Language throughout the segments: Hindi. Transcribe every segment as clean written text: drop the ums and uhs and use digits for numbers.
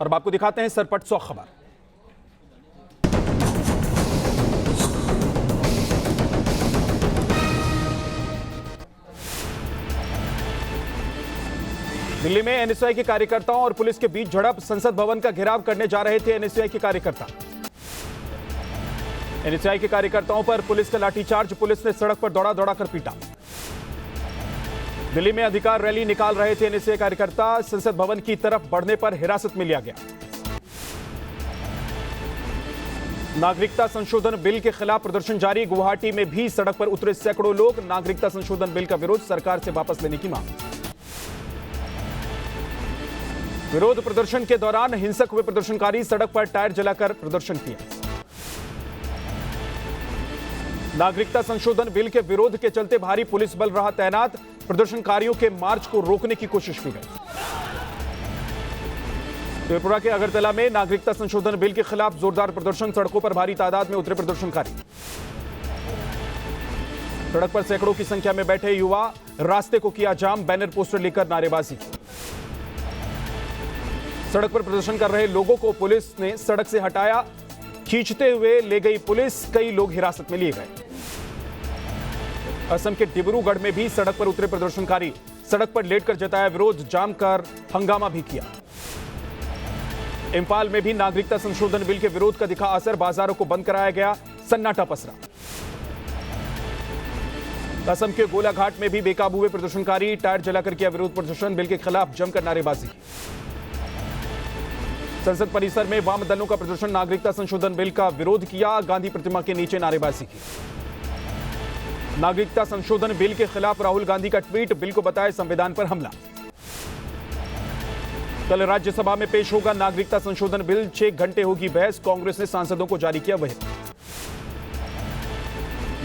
और अब आपको दिखाते हैं सरपट 100 खबर। दिल्ली में एनएसयूआई के कार्यकर्ताओं और पुलिस के बीच झड़प। संसद भवन का घेराव करने जा रहे थे एनएसयूआई के कार्यकर्ता। एनएसयूआई के कार्यकर्ताओं पर पुलिस का लाठीचार्ज। पुलिस ने सड़क पर दौड़ा दौड़ा कर पीटा। दिल्ली में अधिकार रैली निकाल रहे थे एनएसयूआई कार्यकर्ता। संसद भवन की तरफ बढ़ने पर हिरासत में लिया गया। नागरिकता संशोधन बिल के खिलाफ प्रदर्शन जारी। गुवाहाटी में भी सड़क पर उतरे सैकड़ों लोग। नागरिकता संशोधन बिल का विरोध, सरकार से वापस लेने की मांग। विरोध प्रदर्शन के दौरान हिंसक हुए प्रदर्शनकारी सड़क पर टायर जलाकर प्रदर्शन किया। नागरिकता संशोधन बिल के विरोध के चलते भारी पुलिस बल रहा तैनात। प्रदर्शनकारियों के मार्च को रोकने की कोशिश की गई। त्रिपुरा के अगरतला में नागरिकता संशोधन बिल के खिलाफ जोरदार प्रदर्शन। सड़कों पर भारी तादाद में उतरे प्रदर्शनकारी। सड़क पर सैकड़ों की संख्या में बैठे युवा रास्ते को किया जाम। बैनर पोस्टर लेकर नारेबाजी की। सड़क पर प्रदर्शन कर रहे लोगों को पुलिस ने सड़क से हटाया। खींचते हुए ले गई पुलिस। कई लोग हिरासत में लिए गए। असम के डिब्रूगढ़ में भी सड़क पर उतरे प्रदर्शनकारी। सड़क पर लेटकर जताया विरोध। जाम कर हंगामा भी किया। इंफाल में भी नागरिकता संशोधन बिल के विरोध का दिखा असर। बाजारों को बंद कराया गया। सन्नाटा पसरा। असम के गोलाघाट में भी बेकाबू हुए प्रदर्शनकारी। टायर जलाकर किया विरोध प्रदर्शन। बिल के खिलाफ जमकर नारेबाजी की। संसद परिसर में वाम दलों का प्रदर्शन। नागरिकता संशोधन बिल का विरोध किया। गांधी प्रतिमा के नीचे नारेबाजी की। नागरिकता संशोधन बिल के खिलाफ राहुल गांधी का ट्वीट। बिल को बताया संविधान पर हमला। कल राज्यसभा में पेश होगा नागरिकता संशोधन बिल। 6 घंटे होगी बहस। कांग्रेस ने सांसदों को जारी किया व्हिप।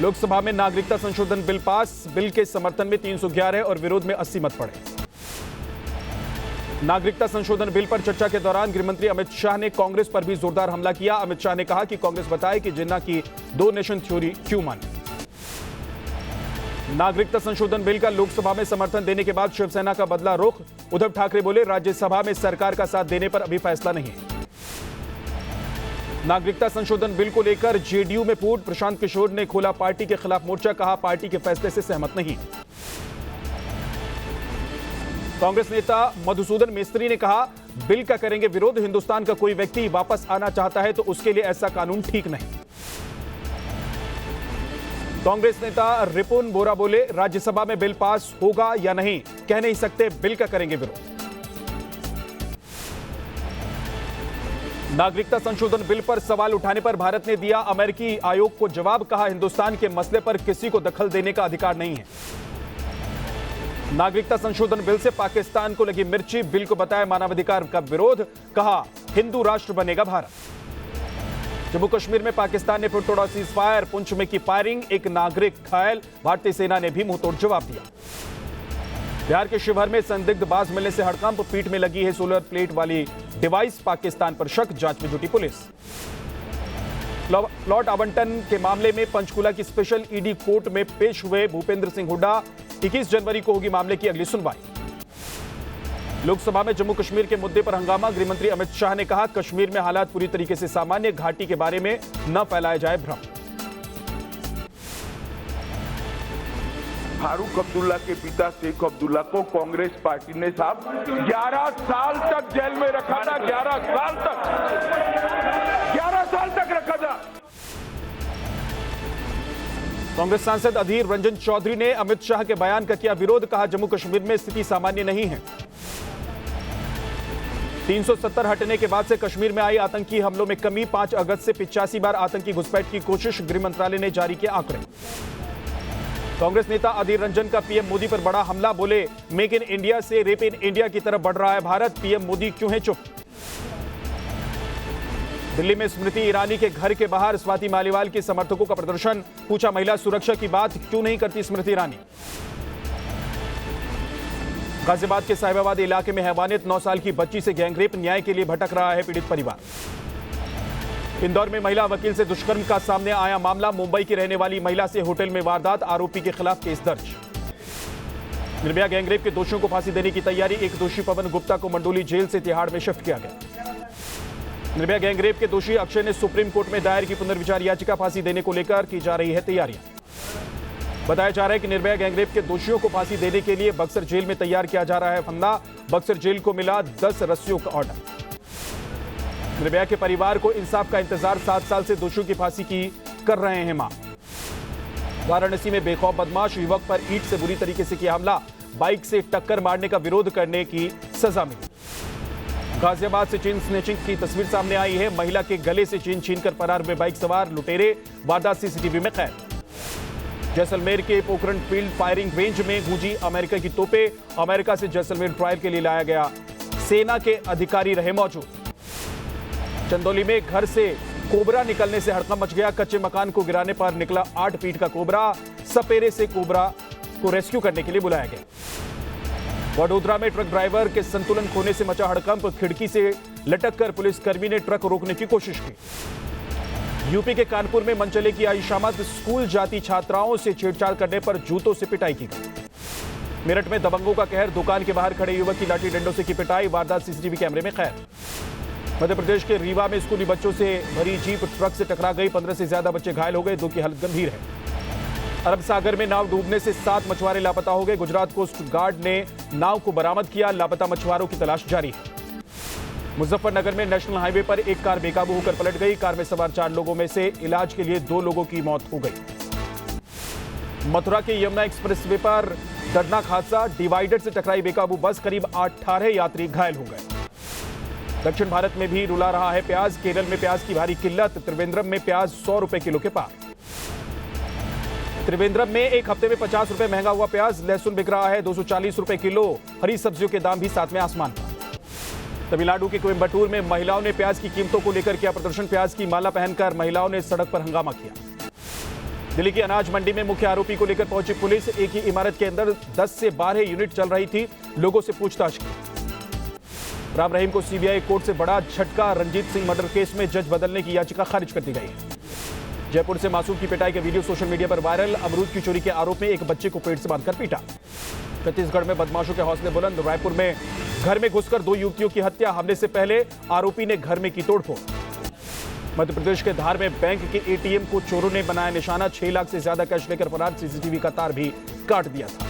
लोकसभा में नागरिकता संशोधन बिल पास। बिल के समर्थन में 311 और विरोध में 80 मत पड़े। नागरिकता संशोधन बिल पर चर्चा के दौरान गृहमंत्री अमित शाह ने कांग्रेस पर भी जोरदार हमला किया। अमित शाह ने कहा कि कांग्रेस बताए कि जिन्ना की 2 नेशन थ्योरी क्यों माने। नागरिकता संशोधन बिल का लोकसभा में समर्थन देने के बाद शिवसेना का बदला रुख। उद्धव ठाकरे बोले राज्यसभा में सरकार का साथ देने पर अभी फैसला नहीं है। नागरिकता संशोधन बिल को लेकर जेडीयू में फूट। प्रशांत किशोर ने खोला पार्टी के खिलाफ मोर्चा। कहा पार्टी के फैसले से सहमत नहीं। कांग्रेस नेता मधुसूदन मिस्त्री ने कहा बिल का करेंगे विरोध। हिंदुस्तान का कोई व्यक्ति वापस आना चाहता है तो उसके लिए ऐसा कानून ठीक नहीं। कांग्रेस नेता रिपुन बोरा बोले राज्यसभा में बिल पास होगा या नहीं कह नहीं सकते। बिल का करेंगे विरोध। नागरिकता संशोधन बिल पर सवाल उठाने पर भारत ने दिया अमेरिकी आयोग को जवाब। कहा हिंदुस्तान के मसले पर किसी को दखल देने का अधिकार नहीं है। नागरिकता संशोधन बिल से पाकिस्तान को लगी मिर्ची। बिल को बताया मानवाधिकार का विरोध। कहा हिंदू राष्ट्र बनेगा भारत। जम्मू कश्मीर में पाकिस्तान ने फिर तोड़ा सीज फायर। पुंछ में की फायरिंग। एक नागरिक घायल। भारतीय सेना ने भी मुंहतोड़ जवाब दिया। बिहार के शिवहर में संदिग्ध बाज मिलने से हड़कंप। पीठ में लगी है सोलर प्लेट वाली डिवाइस। पाकिस्तान पर शक। जांच में जुटी पुलिस। प्लॉट आवंटन के मामले में पंचकुला की स्पेशल ईडी कोर्ट में पेश हुए भूपेंद्र सिंह हुड्डा। 21 जनवरी को होगी मामले की अगली सुनवाई। लोकसभा में जम्मू कश्मीर के मुद्दे पर हंगामा। गृहमंत्री अमित शाह ने कहा कश्मीर में हालात पूरी तरीके से सामान्य। घाटी के बारे में न फैलाया जाए भ्रम। फारूक अब्दुल्ला के पिता शेख अब्दुल्ला को कांग्रेस पार्टी ने साहब 11 साल तक जेल में रखा था। 11 साल तक रखा था। कांग्रेस सांसद अधीर रंजन चौधरी ने अमित शाह के बयान का किया विरोध। कहा जम्मू कश्मीर में स्थिति सामान्य नहीं है। 370 हटने के बाद से कश्मीर में आई आतंकी हमलों में कमी। 5 अगस्त से 85 बार आतंकी घुसपैठ की कोशिश। गृह मंत्रालय ने जारी किए आंकड़े। कांग्रेस नेता अधीर रंजन का पीएम मोदी पर बड़ा हमला। बोले मेक इन इंडिया से रेप इन इंडिया की तरफ बढ़ रहा है भारत। पीएम मोदी क्यों है चुप। दिल्ली में स्मृति ईरानी के घर के बाहर स्वाति मालीवाल के समर्थकों का प्रदर्शन। पूछा महिला सुरक्षा की बात क्यों नहीं करती स्मृति ईरानी। गाजियाबाद के साहिबाबाद इलाके में हैवानियत। 9 साल की बच्ची से गैंगरेप। न्याय के लिए भटक रहा है पीड़ित परिवार। इंदौर में महिला वकील से दुष्कर्म का सामने आया मामला। मुंबई की रहने वाली महिला से होटल में वारदात। आरोपी के खिलाफ केस दर्ज। निर्भया गैंगरेप के दोषियों को फांसी देने की तैयारी। एक दोषी पवन गुप्ता को मंडोली जेल से तिहाड़ में शिफ्ट किया गया। निर्भया गैंगरेप के दोषी अक्षय ने सुप्रीम कोर्ट में दायर की पुनर्विचार याचिका। फांसी देने को लेकर की जा रही है तैयारियां। बताया जा रहा है कि निर्भया गैंगरेप के दोषियों को फांसी देने के लिए बक्सर जेल में तैयार किया जा रहा है फंदा। बक्सर जेल को मिला 10 रस्सियों का ऑर्डर। निर्भया के परिवार को इंसाफ का इंतजार, 7 साल से दोषियों की फांसी की कर रहे हैं मां। वाराणसी में बेखौफ बदमाश युवक पर ईंट से बुरी तरीके से किया हमला। बाइक से टक्कर मारने का विरोध करने की सजा मिली। गाजियाबाद से चेन स्नैचिंग की तस्वीर सामने आई है। महिला के गले से चेन छीनकर फरार हुए बाइक सवार लुटेरे। वारदात सीसीटीवी में कैद। जैसलमेर के पोखरण फील्ड फायरिंग रेंज में गूंजी अमेरिका की तोपें। अमेरिका से जैसलमेर ट्रायल के लिए लाया गया सेना के अधिकारी रहे मौजूद। चंदौली में घर से कोबरा निकलने से हड़कंप मच गया। कच्चे मकान को गिराने पर निकला 8 फीट का कोबरा। सपेरे से कोबरा को रेस्क्यू करने के लिए बुलाया गया। वडोदरा में ट्रक ड्राइवर के संतुलन खोने से मचा हड़कंप। खिड़की से लटककर पुलिसकर्मी ने ट्रक रोकने की कोशिश की। यूपी के कानपुर में मनचले की आई शामत। स्कूल जाती छात्राओं से छेड़छाड़ करने पर जूतों से पिटाई की गई। मेरठ में दबंगों का कहर। दुकान के बाहर खड़े युवक की लाठी डंडों से की पिटाई। वारदात सीसीटीवी कैमरे में कैद। मध्य प्रदेश के रीवा में स्कूली बच्चों से भरी जीप ट्रक से टकरा गई। 15 से ज्यादा बच्चे घायल हो गए, 2 की हालत गंभीर है। अरब सागर में नाव डूबने से 7 मछुआरे लापता हो गए। गुजरात कोस्ट गार्ड ने नाव को बरामद किया। लापता मछुआरों की तलाश जारी है। मुजफ्फरनगर में नेशनल हाईवे पर एक कार बेकाबू होकर पलट गई। कार में सवार 4 लोगों में से इलाज के लिए 2 लोगों की मौत हो गई। मथुरा के यमुना एक्सप्रेसवे पर दर्दनाक हादसा। डिवाइडर से टकराई बेकाबू बस। करीब 18 यात्री घायल हो गए। दक्षिण भारत में भी रुला रहा है प्याज। केरल में प्याज की भारी किल्लत। त्रिवेंद्रम में प्याज 100 रुपए किलो के पार। त्रिवेंद्रम में एक हफ्ते में 50 रुपए महंगा हुआ प्याज। लहसुन बिक रहा है 240 रुपए किलो। हरी सब्जियों के दाम भी सातवें आसमान पर। तमिलनाडु के कोयम्बटूर में महिलाओं ने प्याज की कीमतों को लेकर किया प्रदर्शन। प्याज की माला पहनकर महिलाओं ने सड़क पर हंगामा किया। दिल्ली की अनाज मंडी में मुख्य आरोपी को लेकर पहुंची पुलिस। एक ही इमारत के अंदर 10 से 12 यूनिट चल रही थी। लोगों से पूछताछ की। राम रहीम को सीबीआई कोर्ट से बड़ा झटका। रंजीत सिंह मर्डर केस में जज बदलने की याचिका खारिज कर दी गई है। जयपुर से मासूम की पिटाई का वीडियो सोशल मीडिया पर वायरल। अमरूद की चोरी के आरोप में एक बच्चे को पेट से बांधकर पीटा। छत्तीसगढ़ में बदमाशों के हौसले बुलंद। रायपुर में घर में घुसकर 2 युवतियों की हत्या। हमले से पहले आरोपी ने घर में की तोड़फोड़। मध्य प्रदेश के धार में बैंक के एटीएम को चोरों ने बनाया निशाना। 6 लाख से ज्यादा कैश लेकर फरार। सीसीटीवी का तार भी काट दिया था।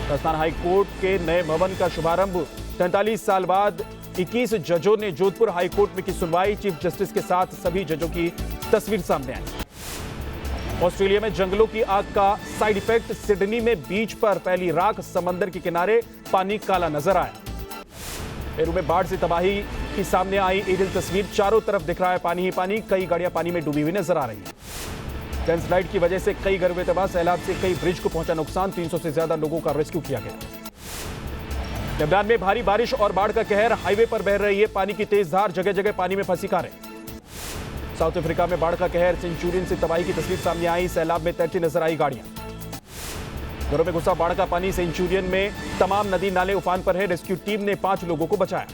राजस्थान हाई कोर्ट के नए भवन का शुभारंभ। 43 साल बाद 21 जजों ने जोधपुर हाई कोर्ट में की सुनवाई। चीफ जस्टिस के साथ सभी जजों की तस्वीर सामने आई। ऑस्ट्रेलिया में जंगलों की आग का साइड इफेक्ट। सिडनी में बीच पर फैली राख। समंदर के किनारे पानी काला नजर आया। पेरू में बाढ़ से तबाही की सामने आई एरियल तस्वीर। चारों तरफ दिख रहा है पानी ही पानी। कई गाड़ियां पानी में डूबी हुई नजर आ रही है। लैंडस्लाइड की वजह से कई घर हुए तबाह। सैलाब से कई ब्रिज को पहुंचा नुकसान। 300 से ज्यादा लोगों का रेस्क्यू किया गया। लेबनान में भारी बारिश और बाढ़ का कहर। हाईवे पर बह रही है पानी की तेज धार। जगह जगह पानी में फंसी कारें। साउथ अफ्रीका में बाढ़ का कहर। सेंचुरियन से तबाही की तस्वीर सामने आई। सैलाब में तैरती नजर आई गाड़ियां। घरों में घुसा बाढ़ का पानी। सेंचुरियन में तमाम नदी नाले उफान पर है। रेस्क्यू टीम ने 5 लोगों को बचाया।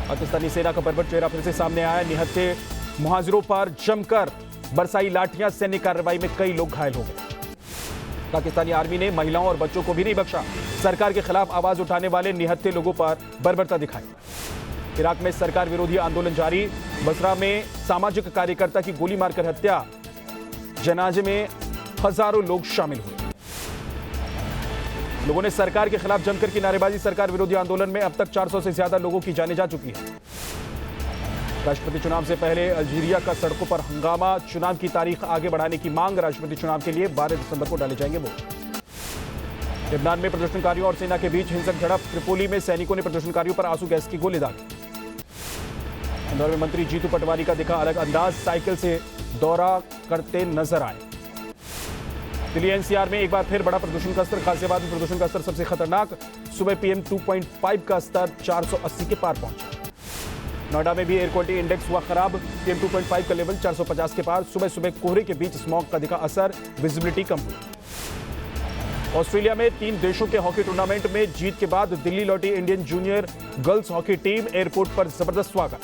पाकिस्तानी सेना का बर्बर चेहरा फिर से सामने आया। निहत्थे मुहाजिरों पर जमकर बरसाई लाठियां। सैन्य कार्रवाई में कई लोग घायल हो गए। पाकिस्तानी आर्मी ने महिलाओं और बच्चों को भी नहीं बख्शा। सरकार के खिलाफ आवाज उठाने वाले निहत्थे लोगों पर बर्बरता दिखाई। इराक में सरकार विरोधी आंदोलन जारी। बसरा में सामाजिक कार्यकर्ता की गोली मारकर हत्या। जनाजे में हजारों लोग शामिल हुए। लोगों ने सरकार के खिलाफ जमकर की नारेबाजी। सरकार विरोधी आंदोलन में अब तक 400 से ज्यादा लोगों की जानें जा चुकी है। राष्ट्रपति चुनाव से पहले अल्जीरिया का सड़कों पर हंगामा। चुनाव की तारीख आगे बढ़ाने की मांग। राष्ट्रपति चुनाव के लिए 12 दिसंबर को डाले जाएंगे वोट। लेबनान में प्रदर्शनकारियों और सेना के बीच हिंसक झड़प। त्रिपोली में सैनिकों ने प्रदर्शनकारियों पर आंसू गैस की गोली दागी। इंदौर में मंत्री जीतू पटवारी का दिखा अलग अंदाज। साइकिल से दौरा करते नजर आए। दिल्ली एनसीआर में एक बार फिर बड़ा प्रदूषण का स्तर। गाजियाबाद में प्रदूषण का स्तर सबसे खतरनाक। सुबह PM 2.5 का स्तर 480 के पार पहुंचा। नोएडा में भी एयर क्वालिटी इंडेक्स हुआ खराब। PM 2.5 का लेवल 450 के पार। सुबह सुबह कोहरे के बीच स्मॉग का दिखा असर। विजिबिलिटी कम हुई। ऑस्ट्रेलिया में 3 देशों के हॉकी टूर्नामेंट में जीत के बाद दिल्ली लौटी Indian junior girls hockey team. Airport पर जबरदस्त स्वागत।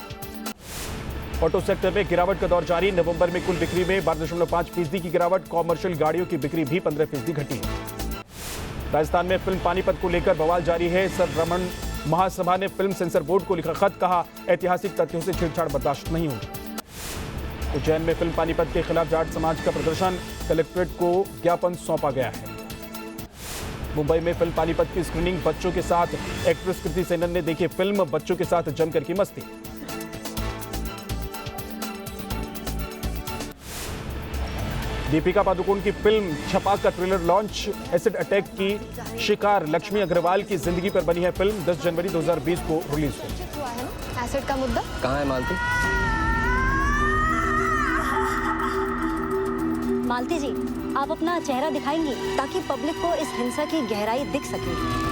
ऑटो सेक्टर में गिरावट का दौर जारी। नवंबर में कुल बिक्री में 12.5% की गिरावट। कॉमर्शियल गाड़ियों की बिक्री भी 15% घटी है। राजस्थान में फिल्म पानीपत को लेकर बवाल जारी है। सर रमन महासभा ने फिल्म सेंसर बोर्ड को लिखा खत, कहा ऐतिहासिक तथ्यों से छेड़छाड़ बर्दाश्त नहीं होगी। उज्जैन में फिल्म पानीपत के खिलाफ जाट समाज का प्रदर्शन, कलेक्ट्रेट को ज्ञापन सौंपा गया है। मुंबई में फिल्म पानीपत की स्क्रीनिंग, बच्चों के साथ एक्ट्रेस कृति सेनन ने देखी फिल्म, बच्चों के साथ जमकर की मस्ती। दीपिका पादुकोण की फिल्म छपाक का ट्रेलर लॉन्च, एसिड अटैक की शिकार लक्ष्मी अग्रवाल की जिंदगी पर बनी है फिल्म, 10 जनवरी 2020 को रिलीज हुई। एसिड का मुद्दा कहाँ है मालती? मालती जी, आप अपना चेहरा दिखाएंगी ताकि पब्लिक को इस हिंसा की गहराई दिख सके।